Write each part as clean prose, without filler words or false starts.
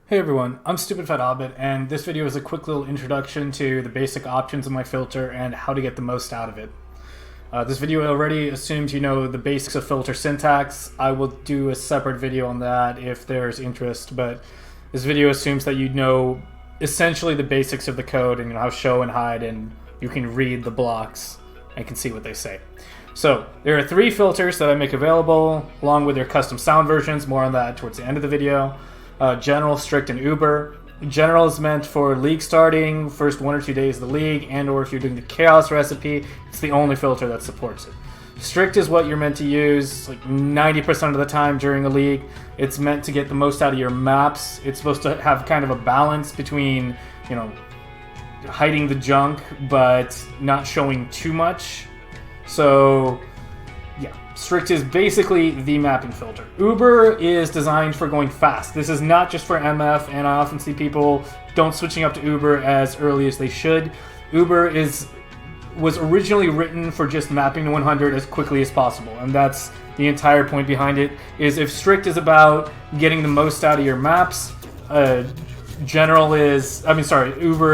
Hey everyone, I'm StupidFatHobbit, and this video is a quick little introduction to the basic options of my filter and how to get the most out of it. This video already assumes you know the basics of filter syntax. I will do a separate video on that if there's interest, but this video assumes that you know essentially the basics of the code and how show and hide, and you can read the blocks and can see what they say. So there are 3 filters that I make available along with their custom sound versions. More on that towards the end of the video. General, strict, and uber. General is meant for league starting, first 1 or 2 days of the league, and or if you're doing the chaos recipe, it's the only filter that supports it. Strict is what you're meant to use like 90% of the time during a league. It's meant to get the most out of your maps. It's supposed to have kind of a balance between, you know, hiding the junk but not showing too much. So yeah, strict is basically the mapping filter. Uber is designed for going fast. This is not just for MF, and I often see people don't switching up to Uber as early as they should. Uber was originally written for just mapping to 100 as quickly as possible, and that's the entire point behind it. Is if strict is about getting the most out of your maps, Uber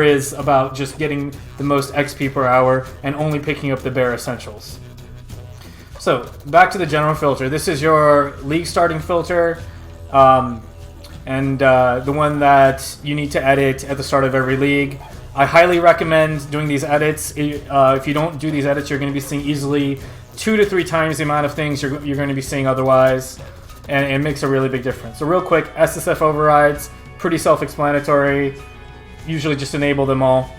is about just getting the most XP per hour and only picking up the bare essentials. So, back to the general filter. This is your league starting filter, and the one that you need to edit at the start of every league. I highly recommend doing these edits. If you don't do these edits, you're going to be seeing easily 2 to 3 times the amount of things you're going to be seeing otherwise, and it makes a really big difference. So real quick, SSF overrides, pretty self-explanatory. Usually just enable them all.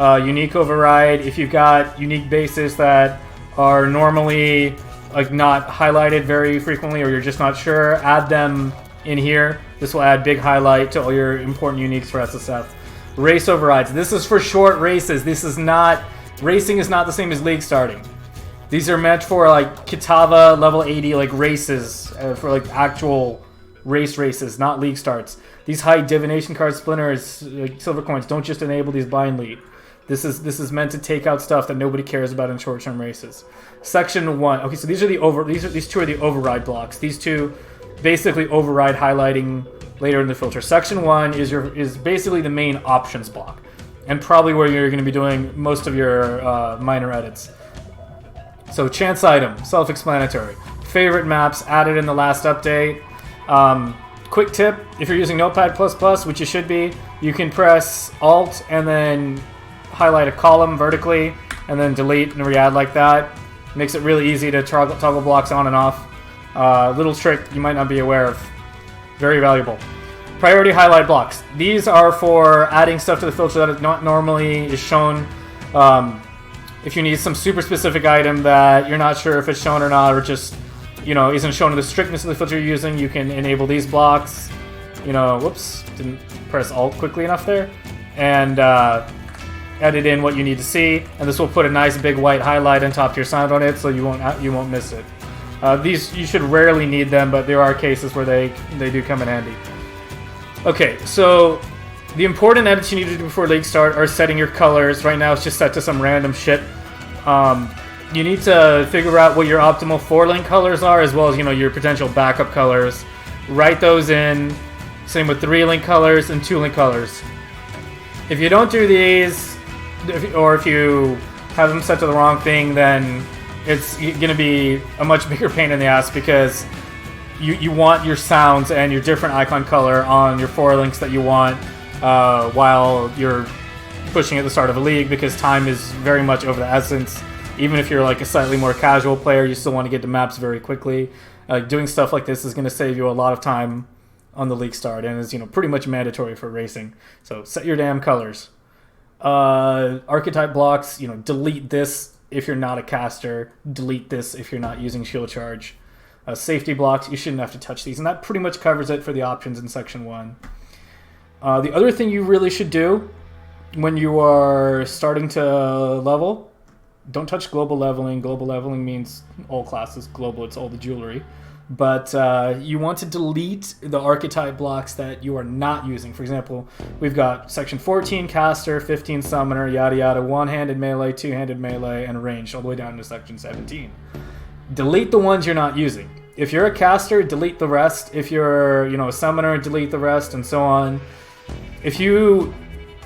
Unique override, if you've got unique bases that are normally like not highlighted very frequently, or you're just not sure, add them in here. This will add big highlight to all your important uniques for SSF. Race overrides. This is for short races. Racing is not the same as league starting. These are meant for like Kitava level 80 like races, for like actual races, not league starts. These high divination card splinters, like silver coins, don't just enable these blindly. This is meant to take out stuff that nobody cares about in short-term races. Section 1. Okay, so these two are the override blocks. These two basically override highlighting later in the filter. Section 1 is basically the main options block, and probably where you're going to be doing most of your minor edits. So chance item, self-explanatory. Favorite maps added in the last update. Quick tip: if you're using Notepad++, which you should be, you can press Alt and then highlight a column vertically, and then delete and re-add like that. Makes it really easy to toggle blocks on and off. Little trick you might not be aware of. Very valuable. Priority highlight blocks. These are for adding stuff to the filter that not normally is shown. If you need some super specific item that you're not sure if it's shown or not, or just, you know, isn't shown in the strictness of the filter you're using, you can enable these blocks. You know, whoops, didn't press Alt quickly enough there. And edit in what you need to see, and this will put a nice big white highlight on top of your sound on it, so you won't miss it. These you should rarely need them, but there are cases where they do come in handy. Okay, so the important edits you need to do before league start are setting your colors. Right now it's just set to some random shit. You need to figure out what your optimal 4-link colors are, as well as, you know, your potential backup colors. Write those in. Same with 3-link colors and 2-link colors. If you don't do these, or if you have them set to the wrong thing, then it's going to be a much bigger pain in the ass, because you want your sounds and your different icon color on your 4 links that you want while you're pushing at the start of a league, because time is very much over the essence. Even if you're like a slightly more casual player, you still want to get to maps very quickly. Doing stuff like this is going to save you a lot of time on the league start, and is, you know, pretty much mandatory for racing. So set your damn colors. Archetype blocks, you know, delete this if you're not a caster, delete this if you're not using shield charge. Safety blocks, you shouldn't have to touch these, and that pretty much covers it for the options in section 1. The other thing you really should do when you are starting to level, don't touch global leveling. Global leveling means all classes. Global, it's all the jewelry. But you want to delete the archetype blocks that you are not using. For example, we've got section 14 caster, 15 summoner, yada yada, one-handed melee, two-handed melee, and ranged, all the way down to section 17. Delete the ones you're not using. if you're a caster, delete the rest. If you're, a summoner, delete the rest, and so on. If you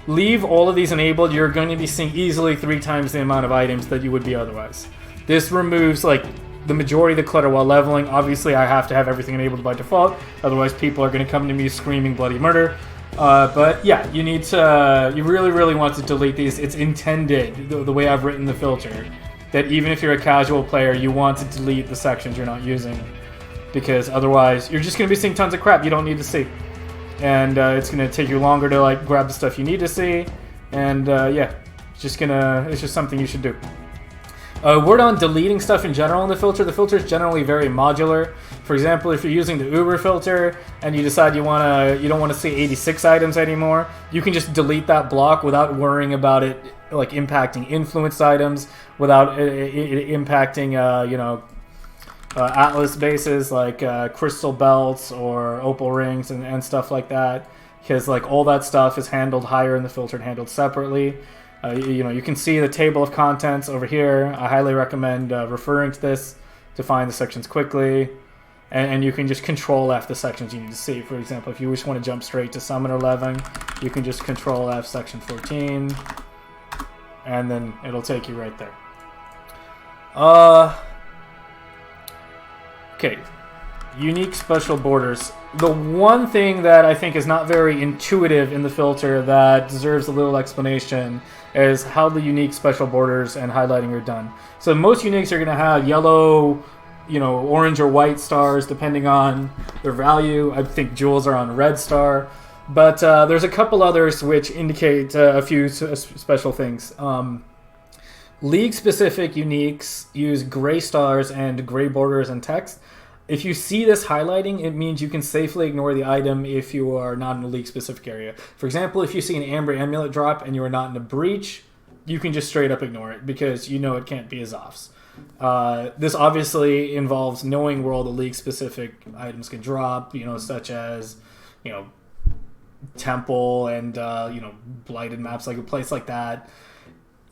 leave all of these enabled, you're going to be seeing easily 3 times the amount of items that you would be otherwise. This removes, like, the majority of the clutter while leveling. Obviously, I have to have everything enabled by default. Otherwise, people are going to come to me screaming bloody murder. But yeah, you need to, you really, really want to delete these. It's intended, the way I've written the filter, that even if you're a casual player, you want to delete the sections you're not using. Because otherwise, you're just going to be seeing tons of crap you don't need to see. And it's going to take you longer to like grab the stuff you need to see. And yeah, it's just something you should do. Word on deleting stuff in general in the filter. The filter is generally very modular. For example, if you're using the Uber filter and you decide you don't want to see 86 items anymore, you can just delete that block without worrying about it like impacting influenced items, without it impacting Atlas bases like crystal belts or opal rings and stuff like that, because like all that stuff is handled higher in the filter and handled separately. You can see the table of contents over here. I highly recommend referring to this to find the sections quickly. And you can just control F the sections you need to see. For example, if you just want to jump straight to Summoner 11, you can just control F section 14. And then it'll take you right there. Okay. Unique special borders. The one thing that I think is not very intuitive in the filter that deserves a little explanation is how the unique special borders and highlighting are done. So most uniques are going to have yellow, orange or white stars depending on their value. I think jewels are on a red star. But there's a couple others which indicate a few special things. League-specific uniques use gray stars and gray borders and text. If you see this highlighting, it means you can safely ignore the item if you are not in a league-specific area. For example, if you see an Amber Amulet drop and you are not in a breach, you can just straight up ignore it because you know it can't be Azov's. This obviously involves knowing where all the league-specific items can drop, such as, Temple and, Blighted maps, like a place like that.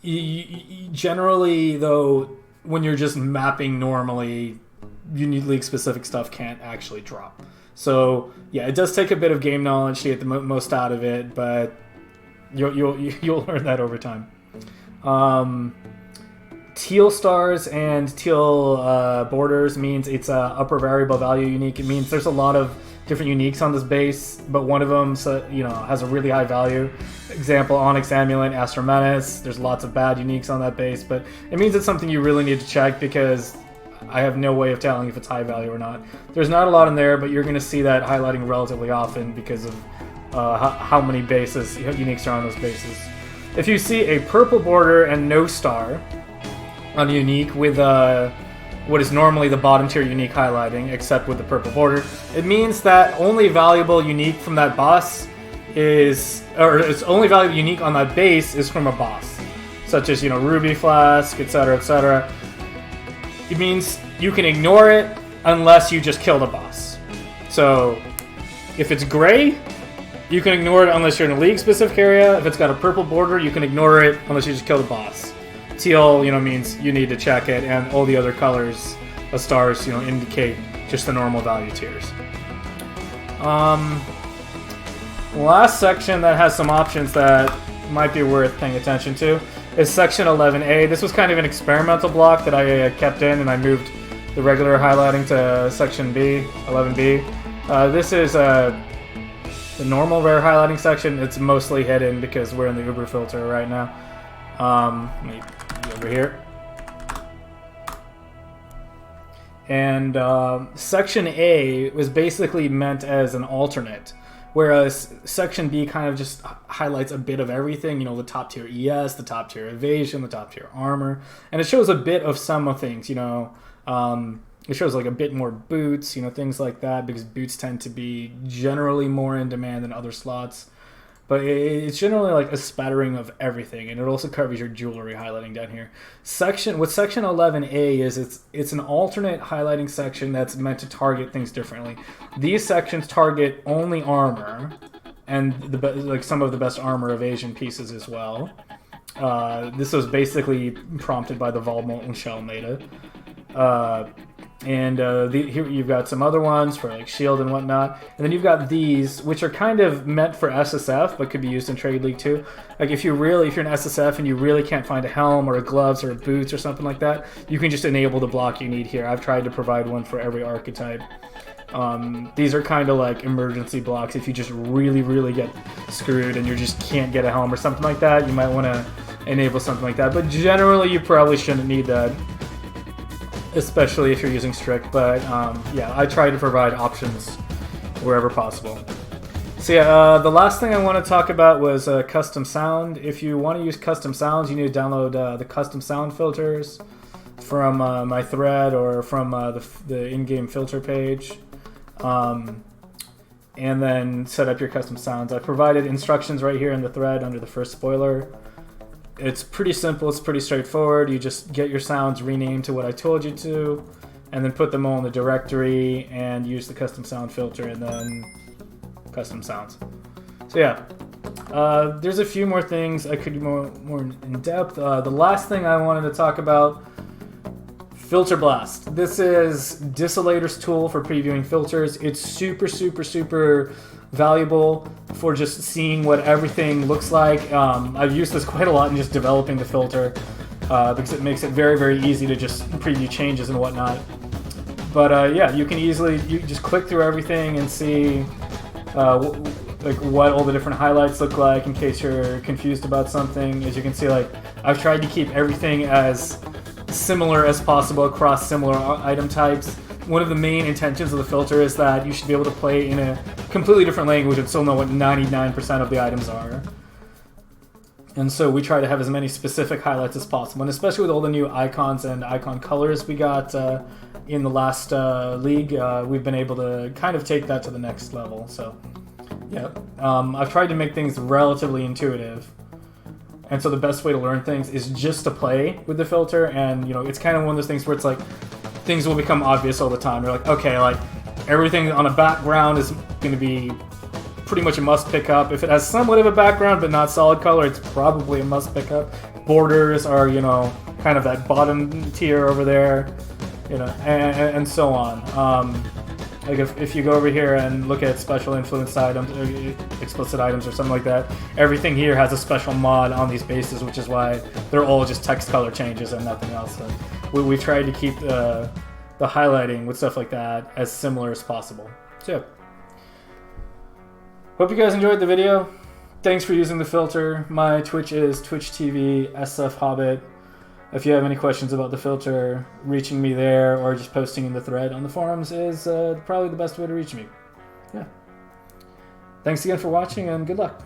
Generally, though, when you're just mapping normally, unique league-specific stuff can't actually drop. So, yeah, it does take a bit of game knowledge to get the most out of it, but you'll learn that over time. Teal stars and teal borders means it's a upper variable value unique. It means there's a lot of different uniques on this base, but one of them has a really high value. Example, Onyx Amulet, Astro Menace. There's lots of bad uniques on that base, but it means it's something you really need to check because I have no way of telling if it's high value or not. There's not a lot in there, but you're going to see that highlighting relatively often because of how many bases, uniques are on those bases. If you see a purple border and no star on a unique with what is normally the bottom tier unique highlighting, except with the purple border, it means that only valuable unique from that boss it's only valuable unique on that base is from a boss, such as, Ruby Flask, etc., etc. It means you can ignore it unless you just kill the boss. So, if it's gray, you can ignore it unless you're in a league-specific area. If it's got a purple border, you can ignore it unless you just kill the boss. Teal, means you need to check it, and all the other colors of stars, indicate just the normal value tiers. Last section that has some options that might be worth paying attention to is section 11A. This was kind of an experimental block that I kept in, and I moved the regular highlighting to section B, 11B. This is the normal rare highlighting section. It's mostly hidden because we're in the Uber filter right now. Let me go over here. And section A was basically meant as an alternate, whereas section B kind of just highlights a bit of everything, the top tier ES, the top tier evasion, the top tier armor, and it shows a bit of some of things, it shows like a bit more boots, things like that, because boots tend to be generally more in demand than other slots. But it's generally like a spattering of everything, and it also covers your jewelry highlighting down here. What section 11A is, it's an alternate highlighting section that's meant to target things differently. These sections target only armor, and some of the best armor evasion pieces as well. This was basically prompted by the Vol Molten Shell meta. And here you've got some other ones for like shield and whatnot. And then you've got these, which are kind of meant for SSF, but could be used in Trade League too. Like if you're an SSF and you really can't find a helm or a gloves or a boots or something like that, you can just enable the block you need here. I've tried to provide one for every archetype. These are kind of like emergency blocks. If you just really get screwed and you just can't get a helm or something like that, you might want to enable something like that. But generally, you probably shouldn't need that, especially if you're using strict. But yeah, I try to provide options wherever possible. So yeah, the last thing I want to talk about was custom sound. If you want to use custom sounds, you need to download the custom sound filters from my thread or from the in-game filter page. And then set up your custom sounds. I provided instructions right here in the thread under the first spoiler. It's pretty simple, it's pretty straightforward. You just get your sounds renamed to what I told you to, and then put them all in the directory and use the custom sound filter and then custom sounds. So yeah, there's a few more things I could do more in depth. The last thing I wanted to talk about, Filter Blast. This is Dissillator's tool for previewing filters. It's super valuable for just seeing what everything looks like. I've used this quite a lot in just developing the filter because it makes it very easy to just preview changes and whatnot. But yeah, you just click through everything and see like what all the different highlights look like in case you're confused about something. As you can see, like I've tried to keep everything as similar as possible across similar item types. One of the main intentions of the filter is that you should be able to play in a completely different language and still know what 99% of the items are. And so we try to have as many specific highlights as possible, and especially with all the new icons and icon colors we got in the last league, we've been able to kind of take that to the next level. So yeah, I've tried to make things relatively intuitive. And so the best way to learn things is just to play with the filter, and you know, it's kind of one of those things where it's like things will become obvious all the time. You're like, okay, like everything on a background is going to be pretty much a must pick up. If it has somewhat of a background but not solid color, it's probably a must pick up. Borders are, you know, kind of that bottom tier over there, you know, and so on. Like if you go over here and look at special influence items, explicit items or something like that, everything here has a special mod on these bases, which is why they're all just text color changes and nothing else. So we've tried to keep the highlighting with stuff like that as similar as possible. So yeah. Hope you guys enjoyed the video. Thanks for using the filter. My Twitch is Twitch TV StupidFatHobbit. If you have any questions about the filter, reaching me there or just posting in the thread on the forums is probably the best way to reach me. Yeah. Thanks again for watching and good luck.